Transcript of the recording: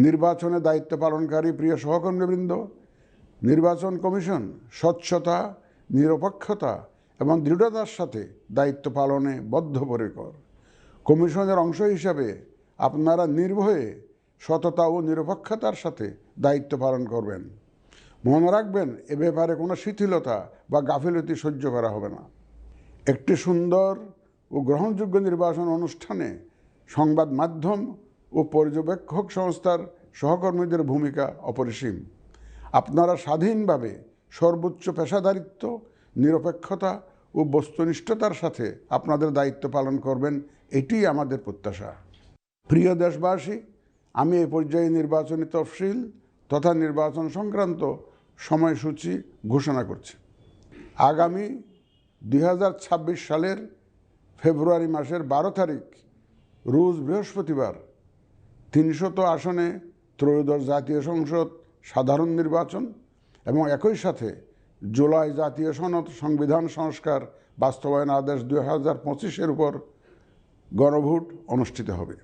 নির্বাচনে দায়িত্ব পালনকারী প্রিয় সহকর্মীবৃন্দ, নির্বাচন কমিশন স্বচ্ছতা, নিরপেক্ষতা এবং দৃঢ়তার সাথে দায়িত্ব পালনে বদ্ধপরিকর। কমিশনের অংশ হিসাবে আপনারা নির্ভয়ে সততা ও নিরপেক্ষতার সাথে দায়িত্ব পালন করবেন। মনে রাখবেন, এ ব্যাপারে কোনো শিথিলতা বা গাফিলতি সহ্য করা হবে না। একটি সুন্দর ও গ্রহণযোগ্য নির্বাচন অনুষ্ঠানে সংবাদ মাধ্যম ও পর্যবেক্ষক সংস্থার সহকর্মীদের ভূমিকা অপরিসীম। আপনারা স্বাধীনভাবে সর্বোচ্চ পেশাদারিত্ব, নিরপেক্ষতা ও বস্তুনিষ্ঠতার সাথে আপনাদের দায়িত্ব পালন করবেন, এটিই আমাদের প্রত্যাশা। প্রিয় দেশবাসী, আমি এই পর্যায়ে নির্বাচনী তফসিল তথা নির্বাচন সংক্রান্ত সময়সূচি ঘোষণা করছি। আগামী 2026 সালের ফেব্রুয়ারি মাসের 12 তারিখ রোজ বৃহস্পতিবার 300 আসনে ত্রয়োদশ জাতীয় সংসদ সাধারণ নির্বাচন এবং একই সাথে জুলাই জাতীয় সনদ সংবিধান সংস্কার বাস্তবায়ন আদেশ 2025-এর উপর গণভোট অনুষ্ঠিত হবে।